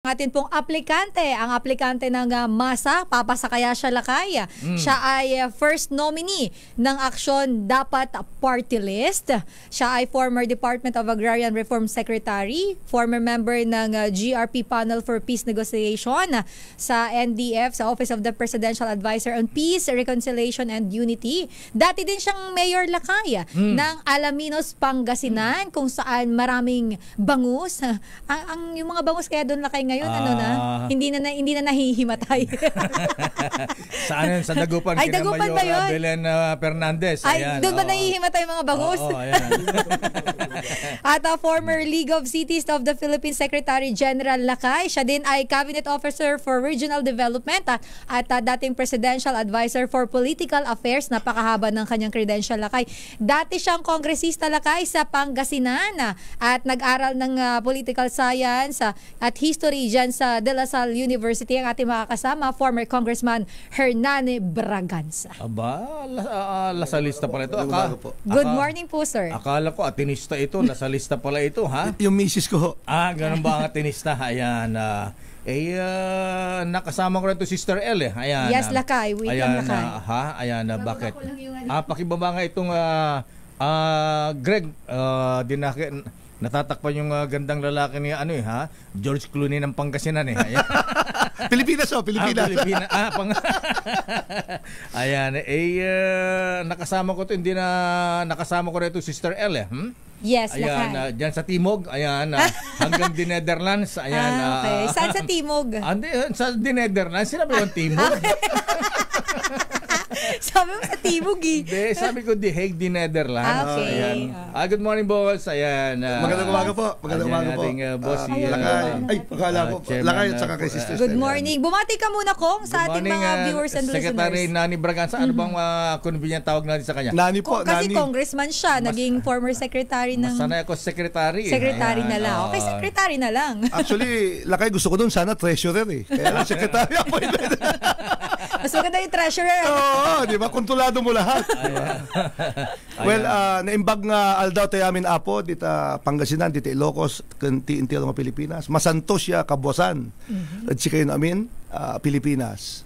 Atin pong aplikante, ang aplikante ng MASA, papasakaya siya lakay. Siya ay first nominee ng Aksyon Dapat Party List. Siya ay former Department of Agrarian Reform Secretary, former member ng GRP Panel for Peace Negotiation sa NDF, sa Office of the Presidential Advisor on Peace, Reconciliation and Unity. Dati din siyang mayor lakay ng Alaminos, Pangasinan, kung saan maraming bangus. Yung mga bangus kaya doon lakay ngayon, hindi na nahihimatay. Saan yun? Sa Dagupan. Ay, Dagupan ba yun? Belen Fernandez. Ay, doon ba nahihimatay mga bangus? At former League of Cities of the Philippines Secretary General Lakay, siya din ay Cabinet Officer for Regional Development at dating Presidential Advisor for Political Affairs. Napakahaba ng kanyang credential Lakay. Dati siyang kongresista Lakay sa Pangasinan at nag-aral ng Political Science at History dyan sa De La Salle University. Ang ating makakasama, former Congressman Hernani Braganza. Aba, lasalista pala ito. Good morning po, sir. Akala ko atinista ito, lasalista pala ito, ha? Yung misis ko. Ganun ba ang atinista? Ayan, nakasama ko na ito Sister L eh. Ayan. Yes, Lakay. Wait lang, Lakay. Ayan, bakit? Pakibaba nga itong Greg, natatakpan yung gandang lalaki ni George Clooney ng Pangasinan eh. Pilipinas Pilipinas. Ayan, nakasama ko to, hindi na nakasama ko rito Sister L eh. Yes, ayan, diyan sa Timog, ayan, hanggang the Netherlands, ayan. Okay. Saan sa Timog? Sa the Netherlands, sinabi ko Timog. Sabi mo sa Timog eh. Hindi, sabi ko The Hague, the Netherlands. Okay. Ayan. Good morning, boss. Ayan. Magandang umaga po. Magandang umaga po. Bossy. Pakala po. Lakay at saka kay Sister. Good morning. Bumati ka muna, Kong, sa ating mga viewers and listeners. Secretary Nani Braganza, ano bang convenient tawag natin sa kanya? Nani po. Kasi congressman siya, naging former secretary ng... Sanay ako secretary. Secretary na lang. Okay, secretary na lang. Actually, Lakay, gusto ko doon sana treasurer eh. Kaya lang secretary ako. Mas maganda yung treasurer. Oo, di ba? Kontrolado mo lahat. Well, naimbag nga aldaw tayo amin apo, dita Pangasinan, dita Ilocos, kanti intero ng Pilipinas. Masantos siya, kabuasan. At si kayo namin, Pilipinas.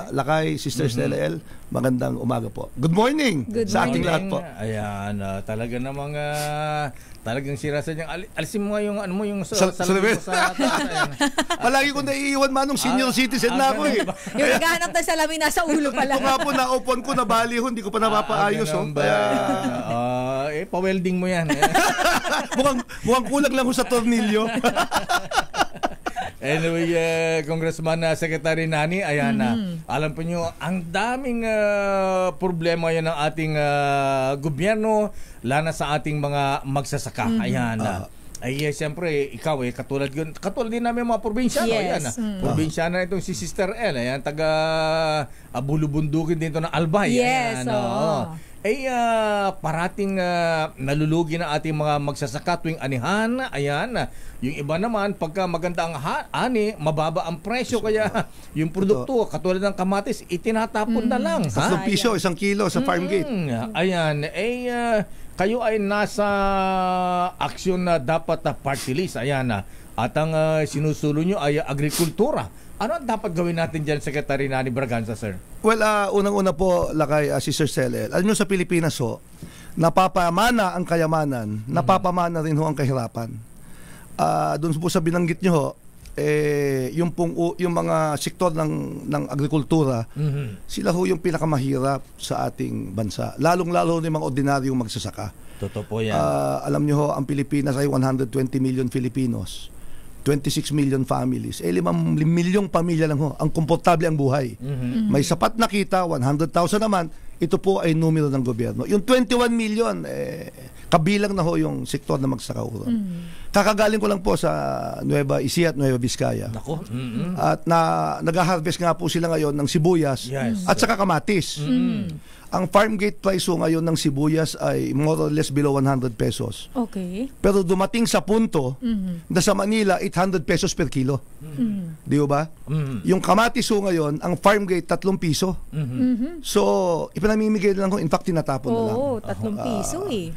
Lakay, Sister Stella L, magandang umaga po. Good morning sa ating lahat po. Ayan, talaga namang talagang sira sa niyang alisin mo nga yung ano mo yung sa palagi ko naiiwan manong senior citizen na ako eh. Yung naghahanap na salamin nasa ulo pala. Kung nga po na-open ko, nabali ho, hindi ko pa napapaayos. Pa-welding mo yan. mukhang kulang lang ho sa tornilyo. Anyway, Congressman Secretary Nani, ayan alam po nyo, ang daming problema yan ng ating gobyerno, lalo sa ating mga magsasaka. Ayan. Siyempre, ikaw katulad din namin mga probinsyano. Yes. Probinsyano itong si Sister L. Ayan, taga Bulubundukin dito ng Albay. Yes. Parating nalulugi na ating mga magsasaka tuwing anihan. Ayan, yung iba naman pagka maganda ang ani, mababa ang presyo, kaya yung produkto katulad ng kamatis itinatapon na lang. 3 piso, 1 kilo sa farm gate. Ayan, kayo ay nasa aksyon na dapat party list. Ayan, at ang sinusulo nyo ay agrikultura. Ano ang dapat gawin natin dyan, Secretary Nani Braganza, sir? Well, unang-una po, Lakay, Sister Stella, alam nyo sa Pilipinas napapamana ang kayamanan, napapamana rin ho ang kahirapan. Doon po sa binanggit nyo ho, yung mga sektor ng agrikultura, sila ho yung pinakamahirap sa ating bansa. Lalong-lalo yung mga ordinaryong magsasaka. Totoo po yan. Alam nyo ho, ang Pilipinas ay 120 million Filipinos. 26 million families. 5 milyong pamilya lang ho. Ang komportable ang buhay. May sapat na kita, 100,000 naman. Ito po ay numero ng gobyerno. Yung 21 million, kabilang na ho yung sektor na magsasaka. Kakagaling ko lang po sa Nueva Ecija at Nueva Vizcaya. At nag-harvest nga po sila ngayon ng sibuyas at saka kamatis. Ang farm gate price ho ngayon ng sibuyas ay more or less below 100 pesos. Okay. Pero dumating sa punto na sa Manila 800 pesos per kilo. Di ba? Yung kamatis ho ngayon, ang farm gate 3 piso. So, ipinamimigay lang ho, in fact tinatapon na lang. Oo, 3 piso eh.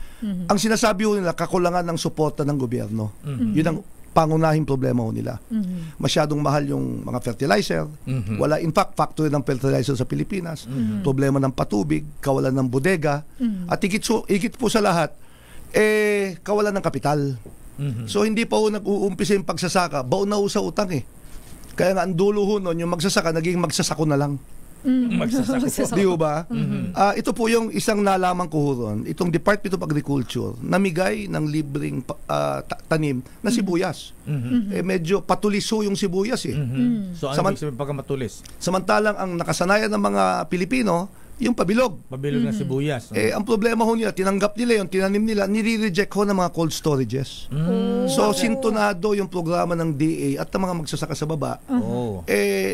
Ang sinasabi ho nila, kakulangan ng suporta ng gobyerno. Yun ang pangunahing problema ho nila. Masyadong mahal yung mga fertilizer. Wala, in fact, factory ng fertilizer sa Pilipinas. Problema ng patubig, kawalan ng bodega. At higit po sa lahat, kawalan ng kapital. So hindi pa ho nag-uumpisa yung pagsasaka, baon na ho sa utang eh. Kaya nga ang dulo ho nun, yung magsasaka, naging magsasako na lang. Magsasako. Di ba? Ito po yung isang nalaman ko ho ron, itong Department of Agriculture, namigay ng libreng tanim na sibuyas. Medyo patulis ho yung sibuyas eh. So ano ibig sabihin pagka matulis? Samantalang ang nakasanayan ng mga Pilipino, yung pabilog. Pabilog na sibuyas. Ang problema ho nila, tinanggap nila yung tinanim nila, nire-reject ho ng mga cold storages. So, sintonado yung programa ng DA at ng mga magsasaka sa baba.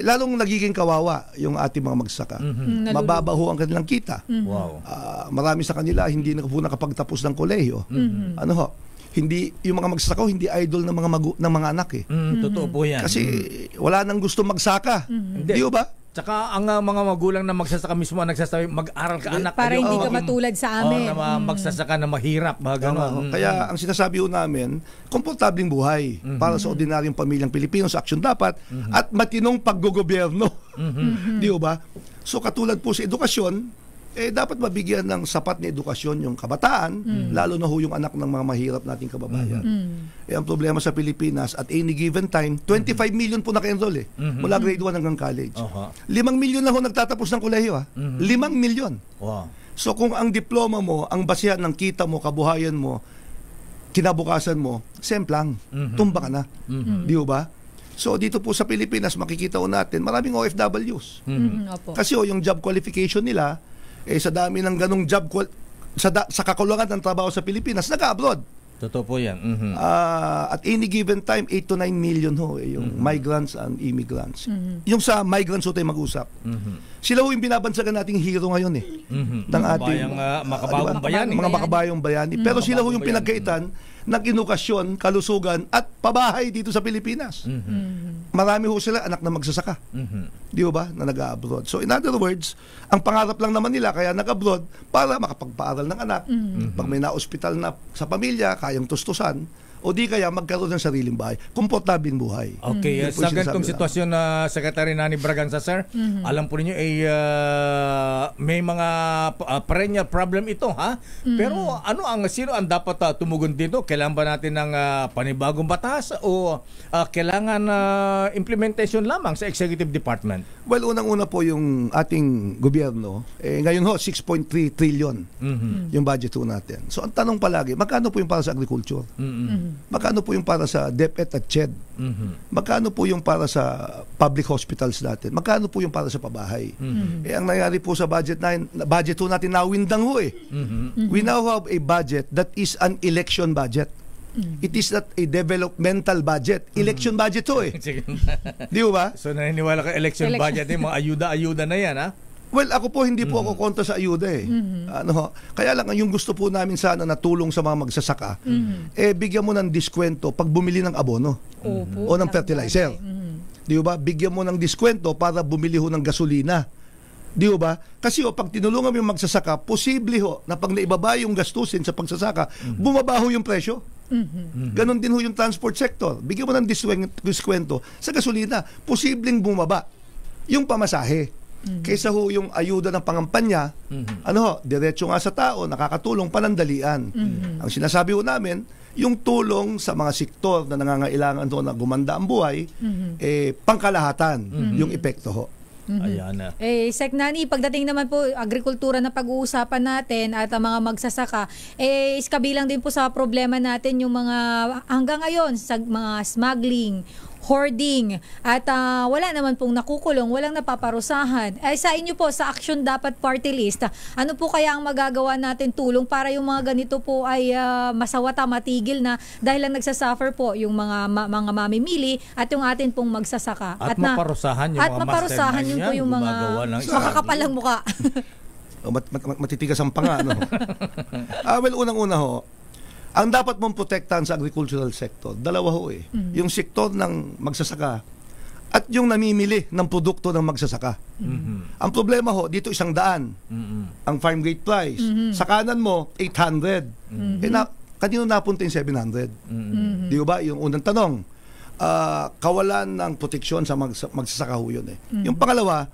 Lalong nagiging kawawa yung ating mga magsasaka. Mababa ho ang kanilang kita. Wow. Marami sa kanila hindi na po nakapagtapos ng kolehiyo. Ano ho? Hindi yung mga magsasaka hindi idol ng mga anak eh. Totoo po yan. Kasi wala nang gusto magsaka. Di ba? Tsaka ang mga magulang na magsasaka mismo ang nagsasabi, mag-aral ka anak. Para hindi ka matulad sa amin. Na magsasaka na mahirap. Gano'n. Kaya ang sinasabi ho namin, komportabling buhay para sa ordinaryong pamilyang Pilipino sa aksyon dapat at matinong paggogobyerno. Di ba? So katulad po sa edukasyon, dapat mabigyan ng sapat na edukasyon yung kabataan, lalo na ho yung anak ng mga mahirap nating kababayan. Ang problema sa Pilipinas, at any given time, 25 million po naka-enroll eh. Mula grade 1 hanggang college. 5 million na ho nagtatapos ng kolehiyo. 5 million. Wow. So kung ang diploma mo, ang basihan ng kita mo, kabuhayan mo, kinabukasan mo, semplang, tumba ka na. Di ba? So dito po sa Pilipinas, makikita ho natin, maraming OFWs. Kasi yung job qualification nila, sa dami ng ganong job sa kakulangan ng trabaho sa Pilipinas, nag-abroad. Totoo po yan. At any given time, 8 to 9 million ho, yung migrants and immigrants. Yung sa migrants ho tayo mag-usap. Sila ho yung binabansagan nating hero ngayon eh. Ng ating makabayong bayani. Mga makabayong bayani. Pero sila ho yung pinagkaitan ng edukasyon, kalusugan at pabahay dito sa Pilipinas. Marami ho sila anak na magsasaka. Di ba? Na nag-abroad. So in other words, ang pangarap lang naman nila kaya nag-abroad para makapagpaaral ng anak. Pag may na-ospital na sa pamilya, kayang tustusan, o di kaya magkaroon ng sariling bahay. Komportabling buhay. Okay, sa ganitong sitwasyon na Secretary Nani Braganza, sir, alam po ninyo may mga perennial problem ito, ha? Pero sino ang dapat tumugon dito? Kailangan ba natin ng panibagong batas o kailangan implementation lamang sa Executive Department? Well, unang-una po yung ating gobyerno, ngayon ho, 6.3 trillion yung budget ho natin. So ang tanong palagi, magkano po yung para sa agriculture? Magkano po yung para sa DepEd at CHED? Magkano po yung para sa public hospitals natin? Magkano po yung para sa pabahay? Ang nangyari po sa budget ho natin, nawindang ho eh. We now have a budget that is an election budget. It is not a developmental budget. Election budget to eh. Di ba? So naniniwala ka election budget mga ayuda-ayuda na yan, ha? Well, ako po hindi po ako kontra sa ayuda eh. Kaya lang yung gusto po namin sana na tulong sa mga magsasaka, bigyan mo ng diskwento pag bumili ng abono o ng fertilizer. Di ba? Bigyan mo ng diskwento para bumili ho ng gasolina. Di ba? Kasi pag tinulungan mo yung magsasaka, posible ho na pag naibaba yung gastusin sa pagsasaka, bumaba ho yung presyo. Ganon din ho yung transport sector. Bigyan mo ng diskwento sa gasolina, posibleng bumaba yung pamasahe. Kaysa ho yung ayuda ng pangampanya, diretso nga sa tao, nakakatulong panandalian. Ang sinasabi ho namin, yung tulong sa mga sektor na nangangailangan doon na gumanda ang buhay, pangkalahatan yung epekto ho. Ayan na. Sec Nani, pagdating naman po agrikultura na pag-uusapan natin at ang mga magsasaka, kabilang din po sa problema natin yung mga hanggang ngayon sa mga smuggling, hoarding, at wala naman pong nakukulong, walang napaparusahan. Sa inyo po, sa Action Dapat Party List, ano po kaya ang magagawa natin tulong para yung mga ganito po ay masawata, matigil na dahil lang nagsasuffer po yung mga mamimili at yung atin pong magsasaka. At maparusahan yung mga mastermind yun po yung mga makakapalang muka. Matitigas ang panga. Well, unang-una ho, ang dapat mong protektahan sa agricultural sector, dalawa ho eh. Yung sektor ng magsasaka at yung namimili ng produkto ng magsasaka. Ang problema ho, dito 100 ang farm gate price. Sa kanan mo, 800. kanino napunta yung 700? Di ba? Yung unang tanong, kawalan ng proteksyon sa magsasaka ho yun eh. Yung pangalawa,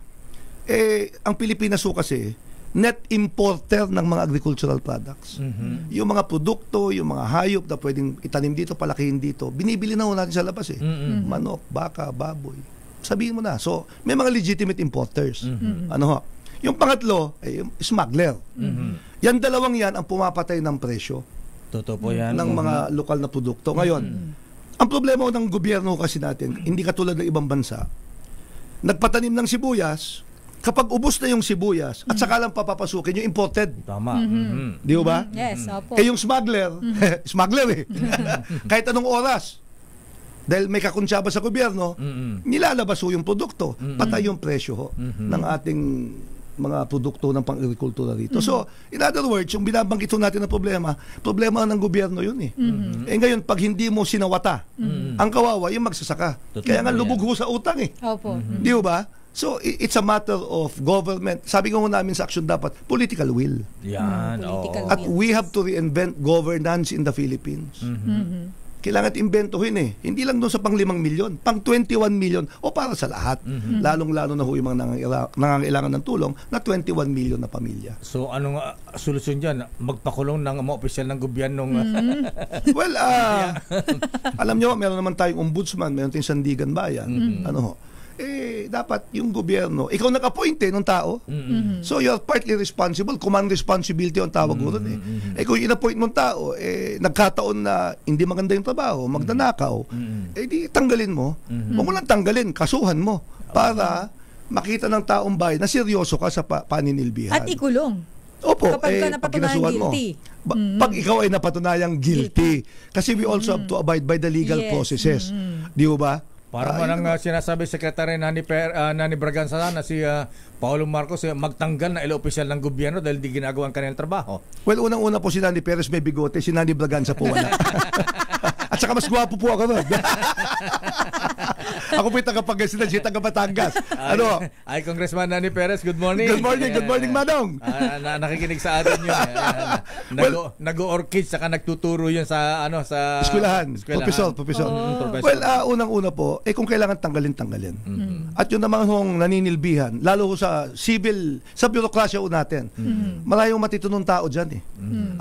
ang Pilipinas ho kasi, net importer ng mga agricultural products. Yung mga produkto, yung mga hayop na pwedeng itanim dito, palakihin dito, binibili na ho natin sa labas eh. Manok, baka, baboy. Sabihin mo na. So, may mga legitimate importers. Ano ho? Yung pangatlo, yung smuggler. Yan dalawang yan ang pumapatay ng presyo. Totoo po yan. Ng mga lokal na produkto. Ngayon, ang problema ng gobyerno kasi natin, hindi katulad ng ibang bansa, nagpatanim ng sibuyas, kapag ubos na yung sibuyas, at saka lang papapasukin yung imported. Tama. Di ba? Yes, opo. Yung smuggler, smuggler eh. Kahit anong oras, dahil may kakuntsaba sa gobyerno, nilalabas ho yung produkto, patay yung presyo ho ng ating mga produkto ng pang-agrikultura dito. So, in other words, yung binabanggit ho natin na problema ng gobyerno yun eh. Ngayon, pag hindi mo sinawata, ang kawawa, yung magsasaka. Kaya nga lubog ho sa utang eh. Opo. Di ba? So, it's a matter of government. Sabi ko namin sa action dapat, political will. Yan. Political At we have to reinvent governance in the Philippines. Kailangan imbentohin eh. Hindi lang doon sa pang 5 milyon, pang 21 milyon o para sa lahat. Lalong-lalo na ho yung mga nangangailangan ng tulong na 21 milyon na pamilya. So, anong solusyon dyan? Magpakulong ng mga opisyal ng gobyernong... Well, alam nyo, meron naman tayong ombudsman, meron tayong Sandigan Bayan. Ano ho? Dapat yung gobyerno, ikaw nag-appoint ng tao. So you're partly responsible. Command responsibility ang tawag mo ron eh. Kung in-appoint mong tao, nagkataon na hindi maganda yung trabaho, magdanakaw, di tanggalin mo. Huwag mo lang tanggalin, kasuhan mo para makita ng taong bayan na seryoso ka sa paninilbihan. At ikulong. Opo, kapag ka napatunayang guilty. Pag ikaw ay napatunayang guilty. Kasi we also have to abide by the legal processes. Di ba? Para mo nang sinasabi Secretary Nani Braganza na si Paolo Marcos magtanggal na opisyal ng gobyerno dahil di ginagawa ang kanilang trabaho. Well, unang-una po si Nani Perez may bigote, si Nani Braganza po wala. At saka mas gwapo po ako nun. Ako po yung taga-Pangasinan, siya taga-Batangas. Ano? Ay, Congressman Nani Perez, good morning. Good morning, Manong. Nakikinig sa atin yun. Nag-orchid, saka nagtuturo yun sa eskwelahan. Professor. Well, unang-una po, kung kailangan tanggalin. At yun naman hong naninilbihan, lalo ho sa bürokrasya ho natin. Maraming matitunong tao dyan eh.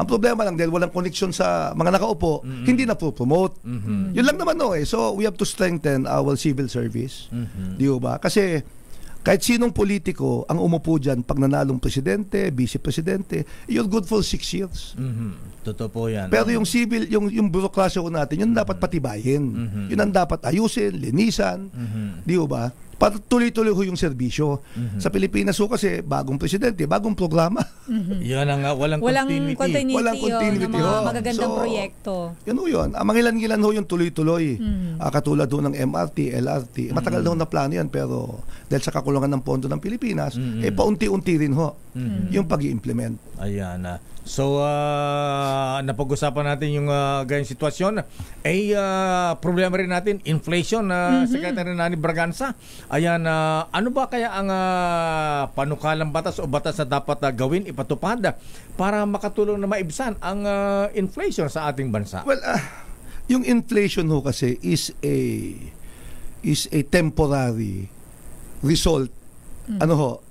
Ang problema lang, dahil walang connection sa mga nakaupo, hindi na po-promote. Yun lang naman So, we have to strengthen our civil service. Di ba? Kasi kahit sinong politiko ang umupo dyan pag nanalong presidente, vice-presidente, you're good for 6 years. Totoo po yan. Pero yung civil, yung burokrasya ko natin, yun dapat patibayin. Yun ang dapat ayusin, linisan. Di ba? Para tuloy-tuloy ho yung serbisyo. Sa Pilipinas ho kasi, bagong presidente, bagong programa. Yan ang walang continuity. Walang continuity ng mga magagandang proyekto. Yun ho yun. Mangilan-ngilan ho yung tuloy-tuloy. Katulad ho ng MRT, LRT. Matagal na ho na plano yan, pero dahil sa kakulangan ng pondo ng Pilipinas, paunti-unti rin ho yung pag-i-implement. Ayan na. So, napag-usapan natin yung ganyang sitwasyon. Problema rin natin, inflation, Secretary Nani Braganza. Ayan, ano ba kaya ang panukalang batas o batas na dapat gawin, ipatupad para makatulong na maibsan ang inflation sa ating bansa? Well, yung inflation ho kasi is a temporary result. Ano ho?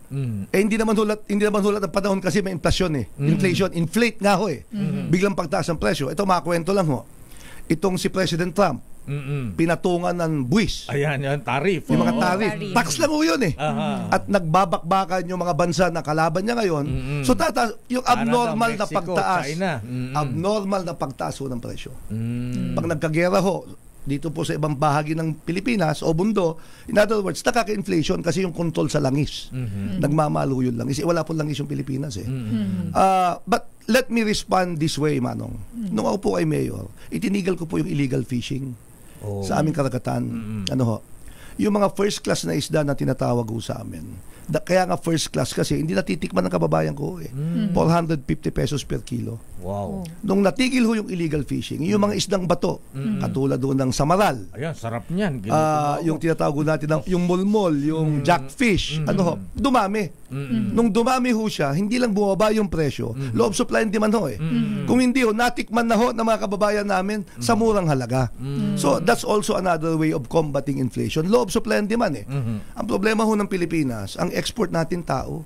Hindi naman hulat ang panahon kasi may inflation eh. Inflation, inflate nga ho eh. Biglang pagtaas ang presyo. Ito makakwento lang ho. Itong si President Trump, pinatungan ng buwis. Ayan, yung tarif. Yung mga tarif. Tax lang ho yun eh. At nagbabakbakan yung mga bansa na kalaban niya ngayon. So yung abnormal na pagtaas. Abnormal na pagtaas ho ng presyo. Pag nagkagera ho, dito po sa ibang bahagi ng Pilipinas o mundo, in other words, nakaka-inflation kasi yung control sa langis. Nagmamalo yung langis. Wala po langis yung Pilipinas eh. But let me respond this way, Manong. Nung ako po ay mayor, itinigil ko po yung illegal fishing sa aming karagatan. Ano ho? Yung mga first class na isda na tinatawag ho sa amin, Kaya nga first class kasi hindi natitikman ng kababayan ko eh. 450 pesos per kilo. Wow. Nung natigil ho yung illegal fishing, yung mga isdang bato, katulad doon ng samaral, Ayan, sarap niyan. yung tinatawag natin ng yung mulmol, yung jackfish, dumami. Nung dumami ho siya, hindi lang bumaba yung presyo, law of supply and demand ho eh. Kung hindi ho, natikman na ho ng mga kababayan namin sa murang halaga. So that's also another way of combating inflation. Law of supply and demand eh. Ang problema ho ng Pilipinas, ang export natin tao,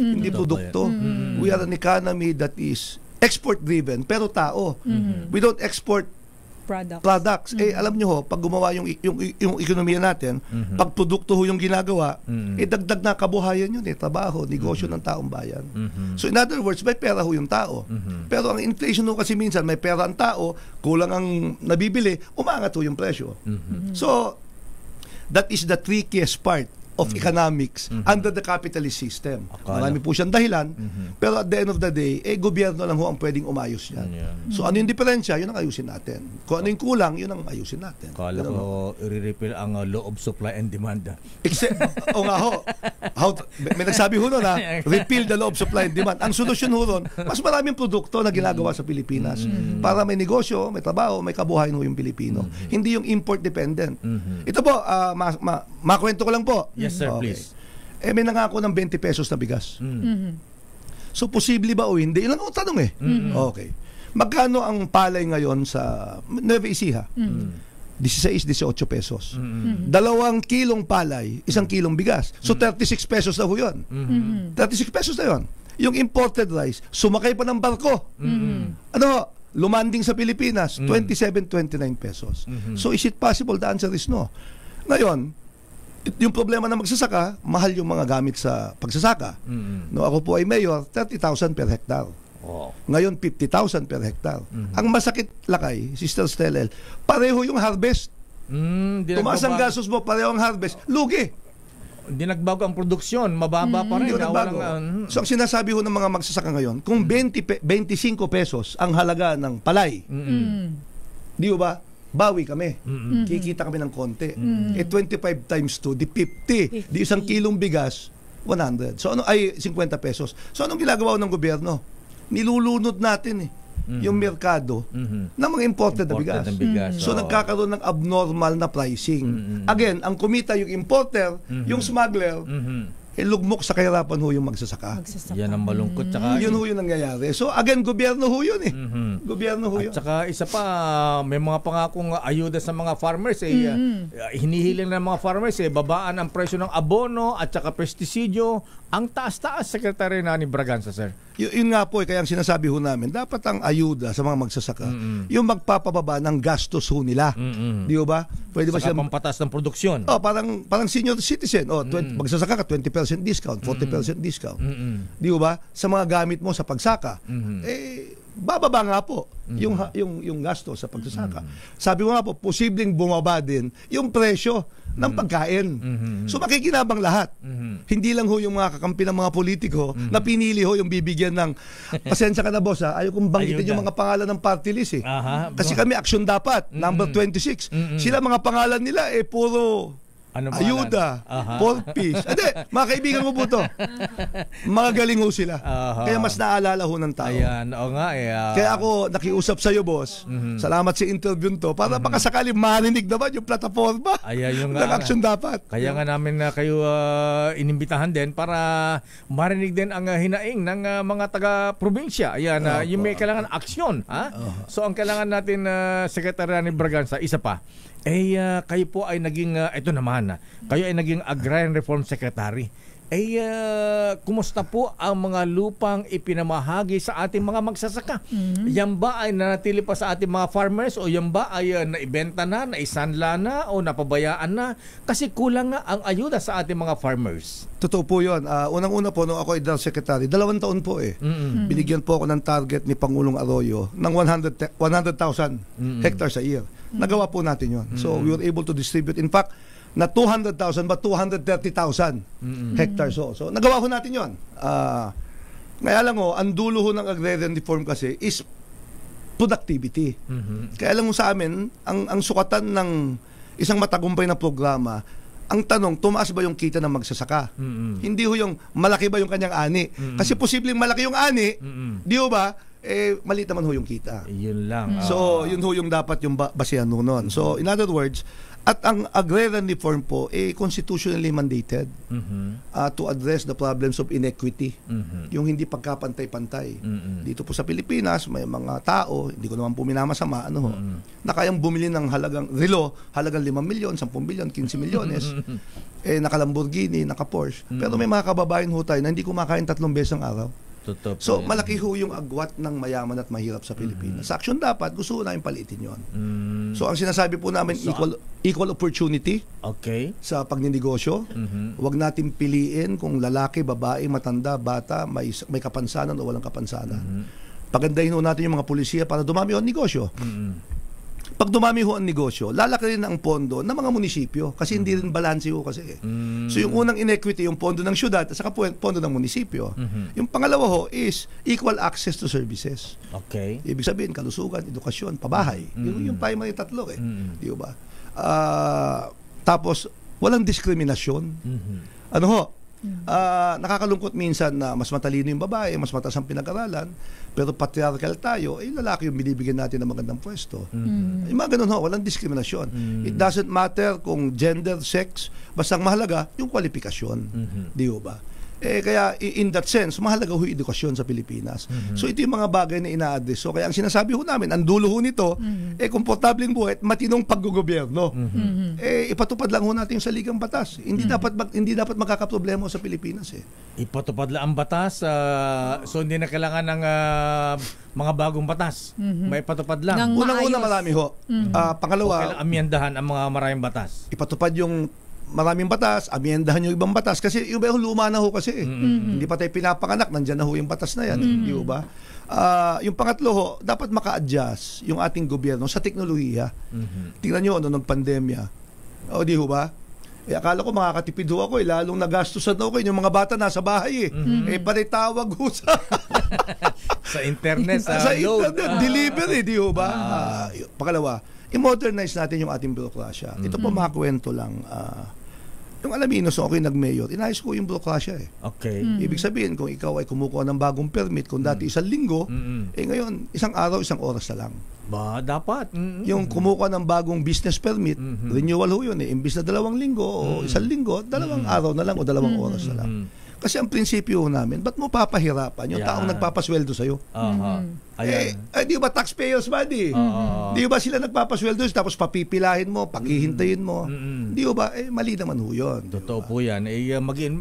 hindi produkto. We are an economy that is export driven pero tao. We don't export products. Alam nyo ho, pag gumawa yung ekonomiya natin, pag produkto ho yung ginagawa, dagdag na kabuhayan yun trabaho, negosyo ng taong bayan. So in other words, may pera ho yung tao. Pero ang inflation ho kasi minsan, may pera ang tao, kulang ang nabibili, umangat ho yung presyo. So that is the trickiest part of economics under the capitalist system. Marami po siyang dahilan, pero at the end of the day, gobyerno lang ho ang pwedeng umayos yan. So ano yung diferensya, yun ang ayusin natin. Kung ano yung kulang, yun ang ayusin natin. Kala ko i-repeal ang law of supply and demand. O nga ho, may nagsabi ho nun repeal the law of supply and demand. Ang solusyon ho nun, mas maraming produkto na ginagawa sa Pilipinas para may negosyo, may trabaho, may kabuhayan ho yung Pilipino. Hindi yung import dependent. Ito po, makwento ko lang po. Yes, sir, please. May nangako ng 20 pesos na bigas. So, posible ba o hindi? Ilan ang tanong eh. Okay. Magkano ang palay ngayon sa Nueva Ecija? 16-18 pesos. 2 kilong palay, 1 kilong bigas. So, 36 pesos na ho yun. 36 pesos na yun. Yung imported rice, sumakay pa ng barko. Lumanding sa Pilipinas, 27-29 pesos. So, is it possible? The answer is no. Ngayon, yung problema na magsasaka, mahal yung mga gamit sa pagsasaka. No, ako po ay mayor, 30,000 per hektar. Ngayon, 50,000 per hektar. Ang masakit lakay, Sister Stelel, pareho yung harvest. Tumaas ang gastos mo, pareho ang harvest. Lugi. Hindi nagbago ang produksyon, mababa pa rin. So ang sinasabi ho ng mga magsasaka ngayon, kung 25 pesos ang halaga ng palay, di ba? Bawi kami. Kikita kami ng konti. 25 times 2, di 50. Di 1 kilong bigas, 100. So ano ay 50 pesos. So anong ginagawa ng gobyerno? Nilulunod natin yung merkado ng mga imported na bigas. So nagkakaroon ng abnormal na pricing. Again, ang kumita yung importer, yung smuggler, lugmok sa kahirapan ho yung magsasaka. Yan ang malungkot. Tsaka, yun ho yung nangyayari. So again, gobyerno ho yun Gobyerno ho yun. At saka isa pa, may mga pangakong ayuda sa mga farmers. Hinihiling ng mga farmers, babaan ang presyo ng abono at saka pestisidyo. Ang taas-taas, Secretary Nani Braganza, sir. Yun nga po, kaya ang sinasabi ho namin, dapat ang ayuda sa mga magsasaka, yung magpapababa ng gastos ho nila. Di ba? Pwede ba siya pampatas ng produksyon? Parang senior citizen. Magsasaka ka, 20% discount, 40% discount. Di ba? Sa mga gamit mo sa pagsaka. Bababa nga po yung gasto sa pagsasaka. Sabi ko nga po, posibleng bumaba din yung presyo ng pagkain. So makikinabang lahat. Hindi lang ho yung mga kakampi ng mga politiko na pinili ho yung bibigyan ng pasensya ka na boss ayaw kong banggitin yung mga pangalan ng party list Kasi kami action dapat, number 26. Sila mga pangalan nila puro ayuda, 4 piece. Mga kaibigan mo po to. Mga galing ho sila. Kaya mas naalala ho ng tao. Ayan, Kaya ako nakiusap sa'yo, boss. Salamat sa interview to para baka sakali marinig naman yung plataforma ng action dapat. Kaya nga namin na kayo inimbitahan din para marinig din ang hinaing ng mga taga-probinsya. Ayan, yung may kailangan aksyon. So ang kailangan natin, Secretary ni Braganza, isa pa. Kayo po ay naging, ito naman, kayo ay naging Agrarian Reform Secretary. Kumusta po ang mga lupang ipinamahagi sa ating mga magsasaka? Yan ba ay nanatili pa sa ating mga farmers o yan ba ay naibenta na, naisanla na o napabayaan na? Kasi kulang nga ang ayuda sa ating mga farmers. Totoo po yun. Unang-una po, nung ako ay Secretary, 2 taon po binigyan po ako ng target ni Pangulong Arroyo ng 100,000 hectares a year. Nagawa po natin yun. So we were able to distribute. In fact, na 200,000 but 230,000 hectares. So nagawa ko natin yun. Kaya lang ang dulo ho ng agrarian reform kasi is productivity. Kaya lang sa amin, ang sukatan ng isang matagumpay na programa, ang Ang tanong, tumaas ba yung kita ng magsasaka? Hindi ho yung malaki ba yung kanyang ani? Kasi posibleng malaki yung ani, di ho ba? Maliit naman ho yung kita. Yun lang. So, yun ho yung dapat yung basihan ho nun. So, in other words, at ang agrarian reform po, constitutionally mandated to address the problems of inequity. Yung hindi pagkapantay-pantay. Dito po sa Pilipinas, may mga tao, hindi ko naman po minamasama, na kayang bumili ng halagang halagang 5 milyon, 10 milyon, 15 milyones, naka-Lamborghini, naka-Porsche. Pero may mga kababayan ho tayo na hindi kumakain 3 beses ang araw. Totoo So, yan. malaki ho yung agwat ng mayaman at mahirap sa Pilipinas. Sa action dapat, gusto ko namin palitin yon. So, ang sinasabi po namin, equal opportunity Okay. sa pagninegosyo. Huwag natin piliin kung lalaki, babae, matanda, bata, may kapansanan o walang kapansanan. Pagandahin ho natin yung mga pulisiya para dumami ho ang negosyo. Pag dumami ho ang negosyo, lalaki rin ang pondo ng mga munisipyo kasi hindi rin balanse ho kasi. So yung unang inequity, yung pondo ng syudad at saka pondo ng munisipyo. Yung pangalawa ho is equal access to services. Okay. Ibig sabihin, kalusugan, edukasyon, pabahay. Yung primary tatlo Di ba? Tapos, walang diskriminasyon. Ano ho? Nakakalungkot minsan na mas matalino yung babae, mas mataas ang pinag-aralan, pero patriarchal tayo, lalaki yung binibigyan natin ng magandang pwesto. Yung mga ganun ho, walang diskriminasyon. It doesn't matter kung gender, sex, basta ang mahalaga, yung kwalifikasyon. Di ba? Kaya in that sense, mahalaga ho yung edukasyon sa Pilipinas. So ito yung mga bagay na ina-address. So kaya ang sinasabi ho namin, ang dulo ho nito, komportableng buhay at matinong paggogobyerno. Ipatupad lang ho natin yung saligang batas. Hindi dapat magkakaproblema sa Pilipinas Ipatupad lang ang batas, so hindi na kailangan ng mga bagong batas. May patupad lang. Unang-una marami ho. Pangalawa, kailangan amyendahan ang mga maraming batas. ipatupad yung maraming batas, amyendahan yung ibang batas kasi yung luma na ho kasi hindi pa tayo pinapanganak, nandyan na ho yung batas na yan, di ba? Yung pangatlo ho, dapat maka-adjust yung ating gobyerno sa teknolohiya. Tingnan nyo nung pandemya, o di ho ba? Akala ko makakatipid ho ako lalong nagastusan ako yung mga bata nasa bahay panay tawag ho sa internet, sa internet, delivery, di ho ba? Pangalawa, i-modernize natin yung ating bürokrasya. Ito po mga kwento lang. Yung Alaminos, ako yung nag-mayor, inayos ko yung bürokrasya Okay. Ibig sabihin, kung ikaw ay kumukuha ng bagong permit, kung dati 1 linggo, ngayon, 1 araw, 1 oras na lang. Ba, dapat. Yung kumukuha ng bagong business permit, renewal ho yun Imbis na 2 linggo o 1 linggo, 2 araw na lang o 2 oras na lang. Kasi ang prinsipyo namin, ba't mo papahirapan yung taong nagpapasweldo sa'yo? Di ba taxpayers money? Di ba sila nagpapasweldo tapos papipilahin mo, paghihintayin mo? Di ba? Mali naman ho yun. Totoo po yan.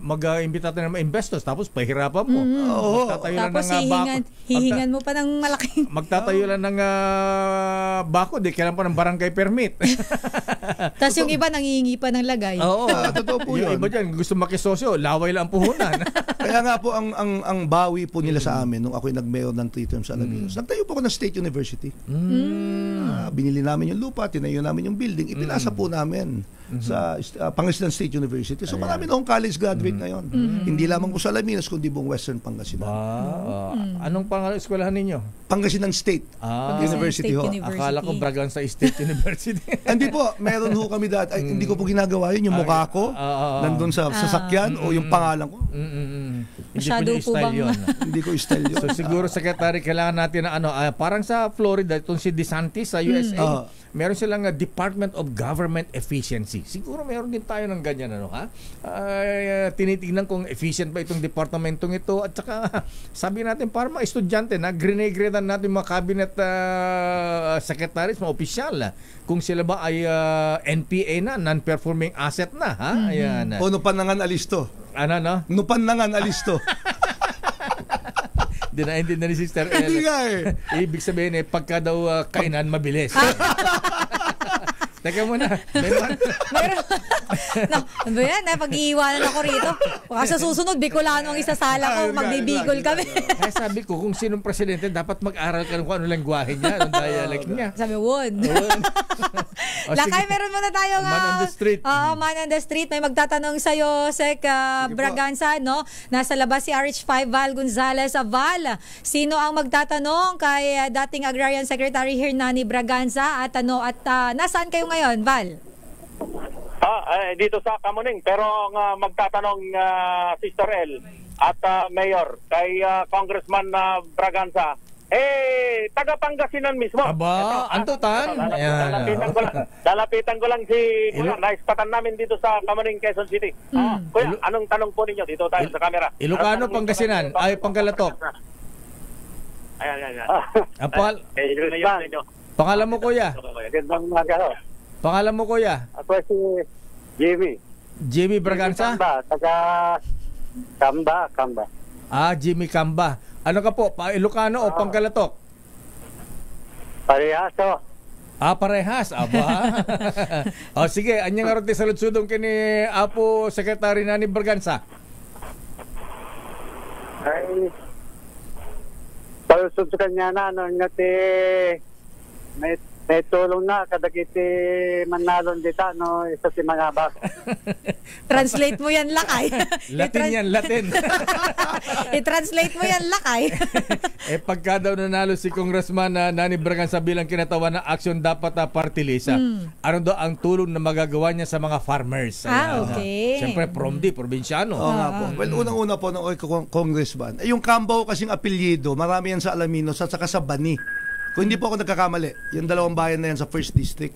Mag-imbita tayo ng mga investors tapos pahirapan mo. Magtatayo lang Tapos hihingan mo pa ng malaking magtatayo lang ng bako, di kailan pa ng barangay permit. Tapos yung iba nangihingi pa ng lagay. Oo. Totoo po Yung yun. iba dyan, gusto makisosyo, laway lang ang puhunan. Kaya nga po ang bawi po nila sa amin nung ako'y nag-mayor ng 3 terms sa Alaminos. Nagtayo po ako ng State University. Binili namin yung lupa, tinayo namin yung building, ipinasa po namin sa Pangasinan State University. So marami na akong college graduate ngayon. Hindi lamang po sa Alaminos, kundi buong Western Pangasinan. Anong eskwelahan ninyo? Pangasinan State University State ho. University. Akala ko Braganza State University. Hindi po, meron ho kami dati. Hindi ko po ginagawa yun. Yung mukha ko, nandun sa sasakyan o yung pangalan ko. Masyado Hindi po style bang- yun. Hindi ko style yun. So siguro, Secretary, kailangan natin na parang sa Florida, itong si DeSantis sa USA, meron silang Department of Government Efficiency. Siguro meron din tayo ng ganyan, tinitingnan kung efficient ba itong departamentong ito, at saka sabi natin para mga estudyante na grinegredan natin mga cabinet secretaries, mga opisyal, kung sila ba ay NPA na, non-performing asset na, Ayan. O nupanangan alisto. Ano, no? Nupanangan alisto. Dinaintindi na ni Sister Hindi El. nga Ibig sabihin pagka daw kainan, mabilis. Teka muna. Meron. Ano ba yan? Pag-iiwanan ako rito. Baka sa susunod, Bicolano ang isasala ko. Magbibigol kami. Kaya sabi ko, kung sinong presidente, dapat mag-aral ka kung ano lengguwahe niya, anong dialect niya. Sabi, wood. Lakay, meron muna tayo nga. Man on the street. Man on the street. May magtatanong sa'yo, Sec Braganza, no? Nasa labas si RH5 Val Gonzales. Val, sino ang magtatanong kay dating Agrarian Secretary Hernani Braganza? At nasaan kayo ngayon, Val? Dito sa Kamuning. Pero ang magtatanong Sister El at Mayor kay Congressman Braganza, taga Pangasinan mismo. Aba, antutan. Lalapitan ko lang si Kuya. Naispatan namin dito sa Kamuning, Quezon City. Kuya, anong tanong po ninyo? Dito tayo sa camera. Ilocano, Pangasinan, ay Panggalatok. Ayan. Apal, pangalan mo, Kuya? Gandang umaga. Pangalan mo, Kuya? Ako si Jimmy. Jimmy Braganza? Taga Kamba. Jimmy Kamba. Ano ka po? Ilocano o Panggalatok? Parehaso. Parehas. Aba. Sige, anyang aron ti saludsudong kini Apo Secretary Nani Braganza. Ay, palusod sa kanya na, nga may tulong na, kadagiti manalon dita, isa si Manabak. Translate mo yan, Lakay. Latin yan, Latin. I-translate mo yan, Lakay. Pagka daw nanalo si Congressman Nani Braganza bilang kinatawan na action dapat party list, ano daw ang tulong na magagawa niya sa mga farmers? Okay. Siyempre, probinsyano. Oo nga po. Well, unang-una po ng Congressman, yung Cambao kasing apelyido, marami yan sa Alaminos at saka sa Bani. Kung hindi po ako nagkakamali, yung dalawang bayan na yan sa 1st District.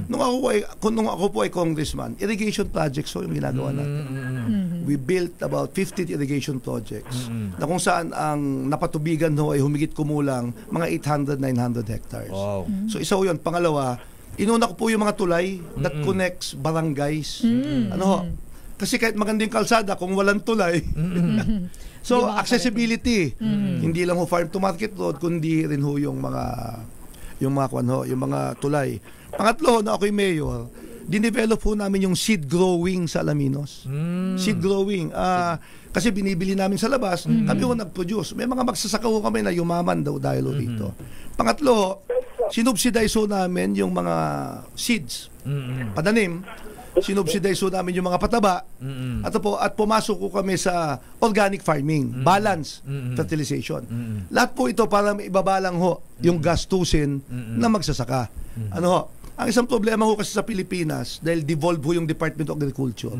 Nung ako po ay congressman, irrigation projects yung ginagawa natin. We built about 50 irrigation projects na kung saan ang napatubigan ay humigit kumulang mga 800-900 hectares. Wow. So isa yun. Pangalawa, inuna ko po yung mga tulay that connects barangays. Kasi kahit magandang kalsada, kung walang tulay, so accessibility, hindi lang ho farm to market road, kundi rin ho yung mga tulay. Pangatlo na ako yung mayor, dinevelop ho namin yung seed growing sa Alaminos. Seed growing. Kasi binibili namin sa labas, kami ho nag-produce. May mga magsasaka ho kami na yumaman daw dahil ho dito. Pangatlo, sinubsidize ho namin yung mga seeds, padanim. Sinubsidize ho namin yung mga pataba at pumasok ko kami sa organic farming, balance fertilization. Lahat po ito para ibabalang ho yung gastusin na magsasaka. Ang isang problema ho kasi sa Pilipinas, dahil devolve ho yung Department of Agriculture,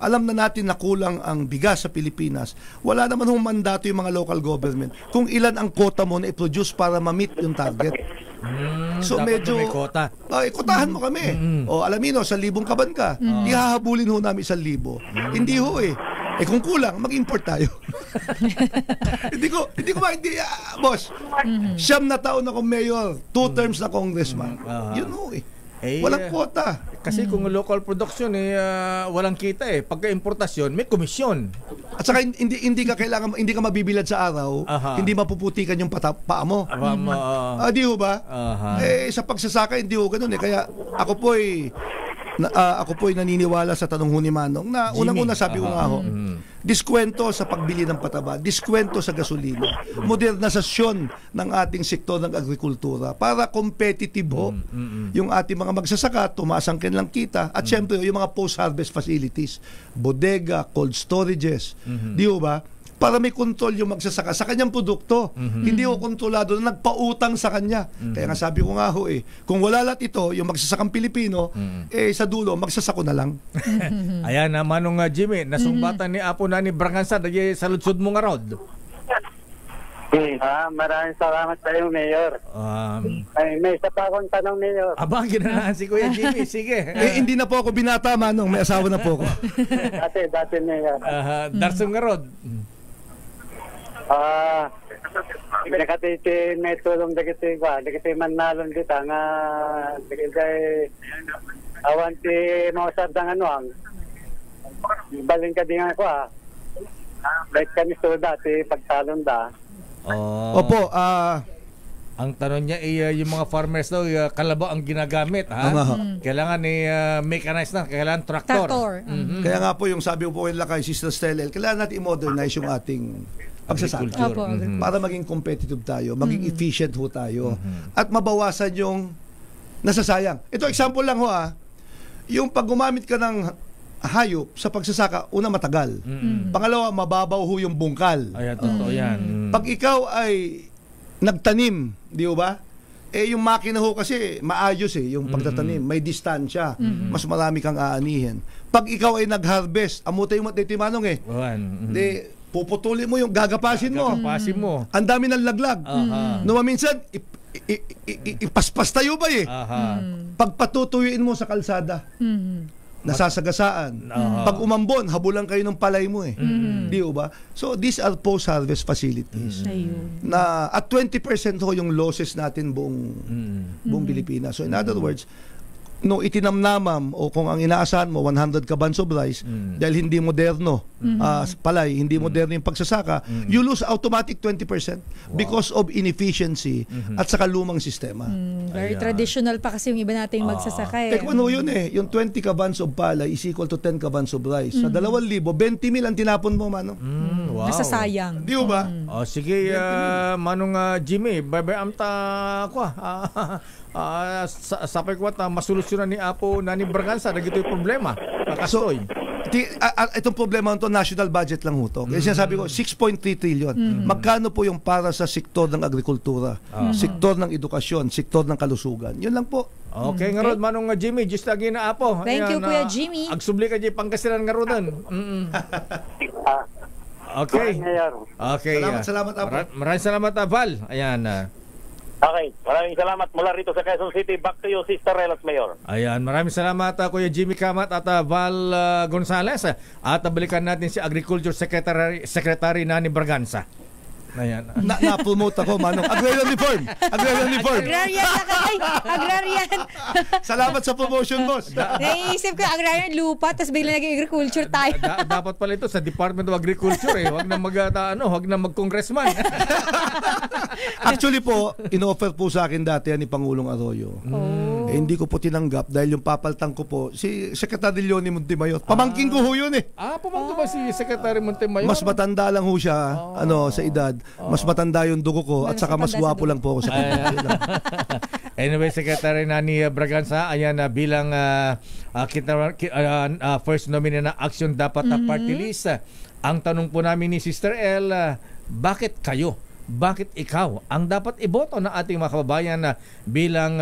alam na natin na kulang ang bigas sa Pilipinas. Wala naman hong mandato yung mga local government kung ilan ang quota mo na i-produce para ma-meet yung target. So medyo may quota. Kotahan mo kami. Alaminos, 1,000 kaban ka. Ihahabulin ho namin 1,000. Hindi ho kung kulang, mag-import tayo. Boss, 9 na taon akong mayor, 2 terms na congressman. Yun ho walang quota. Kasi kung local production walang kita pagka importasyon may komisyon. At saka hindi ka mabibilad sa araw, hindi mapuputikan yung paa mo. Di ho ba? Sa pagsasaka hindi ho ganoon kaya ako po ay naniniwala sa tanong ni Manong na unang-una sabi ko nga ho, diskwento sa pagbili ng pataba, diskwento sa gasolina, modernisasyon ng ating sektor ng agrikultura para competitive yung ating mga magsasaka, tumaas ang kanilang kita at syempre yung mga post-harvest facilities, bodega, cold storages, di ba? Para may kontrol yung magsasaka sa kanyang produkto. Hindi ho kontrolado na nagpautang sa kanya. Kaya nga sabi ko nga ho kung wala lahat ito, yung magsasakang Pilipino, sa dulo, magsasako na lang. Ayan na, Manong Jimmy, nasumbatan ni Apo Nani Braganza, sa lutsod mo nga rod. Maraming salamat sa iyo, Mayor. May isa pa akong tanong, Mayor. Aba, ginanahan si Kuya Jimmy. Sige. Hindi na po ako binata, Manong. May asawa na po ako. Dati, Mayor. Darsong nga rod. Nakatiti may tulong dagiti manalon kita nga dagiti awan ti mausap ng balin ka din ako like kami suda ti pagtalon da. Opo, ang tanong niya yung mga farmers daw kalabaw ang ginagamit kailangan mechanized na, kailangan tractor. Kaya nga po yung sabi ko po kay Sister Stella, kailangan natin i-modernize yung ating pagsasaka para maging competitive tayo, maging efficient ho tayo at mabawasan yung nasasayang. Ito example lang ho yung pag gumamit ka ng hayop sa pagsasaka, una matagal. Pangalawa, mababaw ho yung bungkal. Totoo yan. Pag ikaw ay nagtanim, di ba? Yung makina ho kasi maayos yung pagtatanim, may distansya, mas marami kang aanihin. Pag ikaw ay nag-harvest, amutay mo manong di puputulin mo yung gagapasin mo. Gagapasin mo. Ang dami ng laglag. No, minsan ipaspas tayo ba Pag patutuyuin mo sa kalsada, nasasagasaan. Pag umambon, habulan kayo ng palay mo Di ba? So these are post-harvest facilities. Na at 20% ho yung losses natin buong Pilipinas. So in other words, no itinamnamam o kung ang inaasahan mo 100 ka bunch of rice dahil hindi moderno palay, hindi moderno yung pagsasaka, you lose automatic 20% because of inefficiency at saka lumang sistema. Very traditional pa kasi yung iba nating magsasaka Kung ano yun yung 20 ka bunch of palay is equal to 10 ka bunch of rice. Sa 2,000, 20,000 ang tinapon mo, Manong. Wow. Nasasayang. Di ba? Sige, Manong Jimmy, bye-bye amta ko sapay ko masolusyonan ni Apo na ni Bragansa na gito yung problema. Kakastoy. Itong problema ito, national budget lang ho to. Kasi sabi ko, 6.3 trillion. Magkano po yung para sa sektor ng agrikultura, sektor ng edukasyon, sektor ng kalusugan? Yun lang po. Okay, nga ron, Manong Jimmy, just lagi na Apo. Thank you, Kuya Jimmy. Agsubli ka dyan, Pangasinan nga ron. Okay. Okay. Salamat, Apo. Maraming salamat, Val. Ayan. Okay, maraming salamat mula rito sa Quezon City. Back to you, Sister El at Mayor. Ayan, maraming salamat Kuya Jimmy Kamat at Val Gonzales. At balikan natin si Agriculture Secretary Nani Bragansa. Ayan. Na-promote ako, Manong. Agrarian reform. Agrarian na kay. Agrarian. Salamat sa promotion, boss. Naiisip ko, agrarian lupa, tapos bigla naging agriculture tayo. Dapat pala ito sa Department of Agriculture Huwag na mag-congressman. Actually po, in-offer po sa akin dati ni Pangulong Arroyo. Hindi ko po tinanggap dahil yung papaltang ko po si Secretary Leonie Montemayor. Pamangkin ko ho yun Pamangkin ba si Secretary Montemayor? Mas matanda lang ho siya sa edad. Mas matanda yung dugo ko at saka mas gwapo lang po ako sa kanya. Anyway, Secretary Nani Bragansa, ayan bilang first nominee na Action Dapat na Party List. Ang tanong po namin ni Sister El, bakit kayo? Bakit ikaw ang dapat iboto ng ating mga kababayan na bilang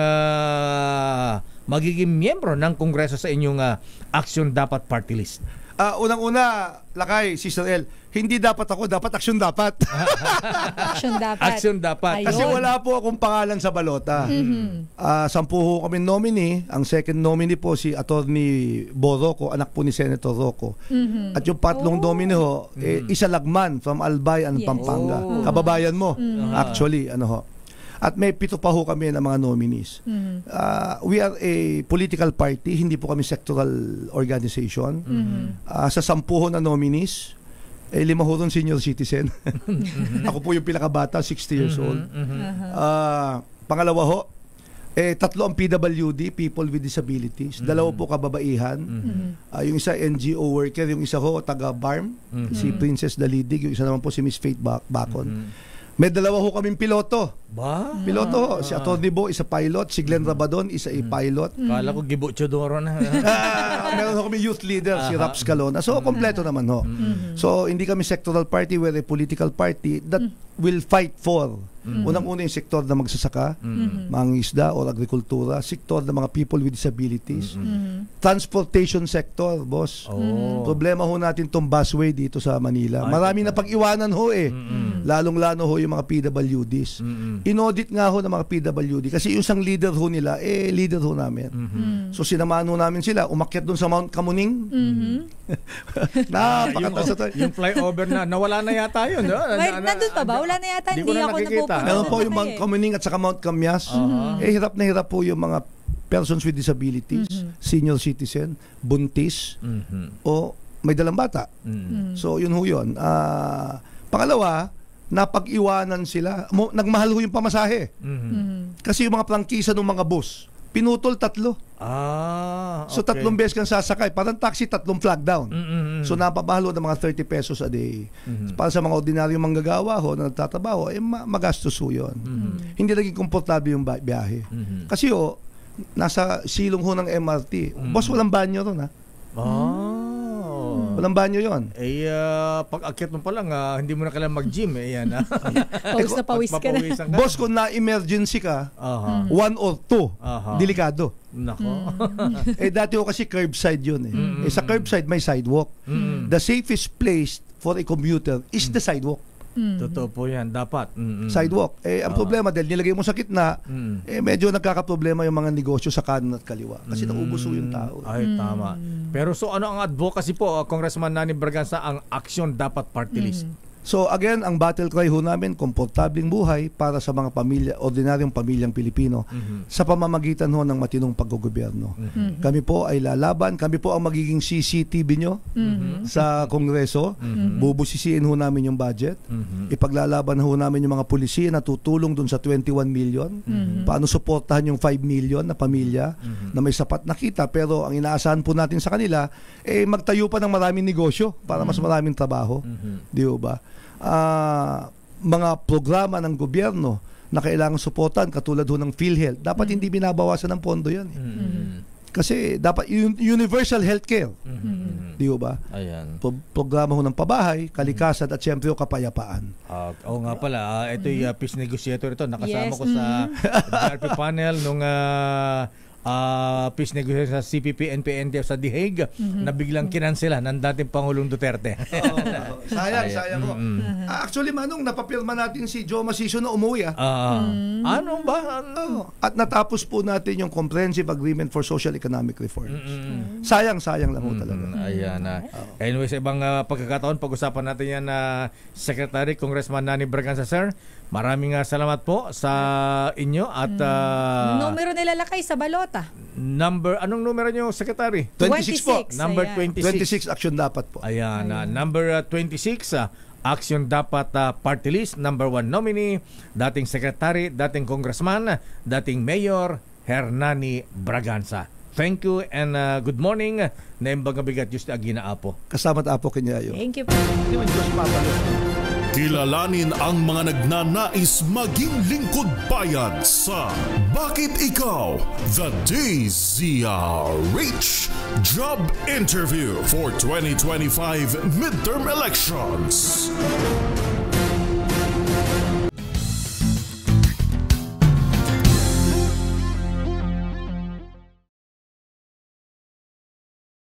magiging miyembro ng Kongreso sa inyong Action Dapat Party List? Unang-una, Lakay, Sister El, hindi dapat ako, dapat aksyon dapat. Aksyon dapat. Kasi wala po akong pangalan sa balota. 10 ho kami nominee. Ang second nominee po si Attorney Bo Rocco, anak po ni Senator Rocco. At yung patlong nominee ho, Isa Lagman from Albay and Pampanga. Kababayan mo, actually, At may 7 pa ho kami ng mga nominees. We are a political party, hindi po kami sectoral organization. Sa 10 ho na nominees, 5 ho ron senior citizen. Ako po yung pinakabata, 60 years old. Pangalawa ho, 3 ang PWD, people with disabilities. 2 po kababaihan. Yung isa NGO worker, yung isa ho taga-BARM, si Princess Dalidig, yung isa naman po si Miss Faith Bacon. May 2 ho kaming piloto. Piloto ho. Si Atty. Bo, isa pilot. Si Glenn Rabadon, isa pilot. Kala ko Gibo Chodoro na. Meron ho kami youth leader, si Raps Calona. So, kompleto naman ho. So, hindi kami sectoral party, we're a political party that will fight for unang-una yung sektor na magsasaka, mangingisda o agrikultura, sektor ng mga people with disabilities, transportation sector, boss. Problema ho natin tong busway dito sa Manila. Marami na pag-iwanan ho lalong-lalo ho yung mga PWDs. Inaudit nga ho ng mga PWD kasi yung isang leader ho nila, leader ho namin. So sinamahan ho namin sila, umakyat doon sa Mount Kamuning. Yung flyover na, nawala na yata yun. Nandun pa ba? Wala na yata. Hindi ako napupunta. Meron po yung Mount Kamuning at saka Mount Kamyas. Hirap na hirap po yung mga persons with disabilities, senior citizen, buntis, o may dalang bata. So yun ho yun. Pangalawa, napag-iwanan sila. Nagmahal ho yung pamasahe. Kasi yung mga prangkisa ng mga bus, pinutol 3. So 3 beses kang sasakay. Parang taxi, 3 flag down. So napapahalo ng mga 30 pesos a day. Para sa mga ordinaryong manggagawa ho na nagtatrabaho, magastos ho yun. Hindi naging komportable yung biyahe. Kasi nasa silong ho ng MRT. Boss, walang banyo ron ha. Walang banyo yon. Pag-akyat mo pa lang, hindi mo na kailangan mag-gym. Yan. Pawis na pawis ka na. Papawisan ka. Boss, kung na-emergency ka, Aha. 1 or 2, Aha. delikado. Nako. Dati ko kasi curbside yun sa curbside may sidewalk. The safest place for a commuter is the sidewalk. Totoo po yan. Dapat. Sidewalk. Ang problema dahil nilagay mo sa gitna, medyo nagkakaproblema yung mga negosyo sa kanan at kaliwa. Kasi nauubuso yung tao. Ay, tama. Pero so ano ang advocacy po, Congressman Nani Braganza, ang aksyon dapat party list? So again, ang battle cry ho namin, komportabling buhay para sa mga pamilya, ordinaryong pamilyang Pilipino sa pamamagitan ho ng matinong paggogobyerno. Kami po ay lalaban, kami po ang magiging CCTV nyo sa Kongreso. Bubusisiin ho namin yung budget. Ipaglalaban ho namin yung mga pulisiya na tutulong dun sa 21 million. Paano suportahan yung 5 million na pamilya na may sapat na kita. Pero ang inaasahan po natin sa kanila, magtayo pa ng maraming negosyo para mas maraming trabaho. Di ba? Mga programa ng gobyerno na kailangan suportan katulad ho ng PhilHealth, dapat hindi binabawasan ng pondo yan. Kasi dapat universal healthcare. Di ba? Ayan. Programa ho ng pabahay, kalikasan at siyempre kapayapaan. Oo nga pala, ito yung peace negotiator ito. Nakasama Yes. ko sa DRP panel nung peace negotiator sa CPP, NPNDF sa The Hague na biglang kinansela ng dating Pangulong Duterte. Sayang ho. Actually, Manong, napapirma natin si Joe Masiso na umuwi. Ano ba? At natapos po natin yung Comprehensive Agreement for Social Economic Reforms. Sayang lang ho talaga. Ayan. Anyway, sa ibang pagkakataon, pag-usapan natin yan na Secretary Congressman Nani Braganza, sir. Maraming salamat po sa inyo at Numero nilalakay sa balota. anong numero nyo, Secretary? 26 po. Number Ayan. 26. 26 action dapat po. Ayan, number 26, action dapat party list, number 1 nominee, dating secretary, dating congressman, dating mayor, Hernani Braganza. Thank you and good morning. Naimbaga bigat just agina apo. Kasama't Apo Kinyayo. Thank you. Kilalanin ang mga nagnanais maging lingkod bayan sa Bakit Ikaw? The DZRH Job Interview for 2025 Midterm Elections.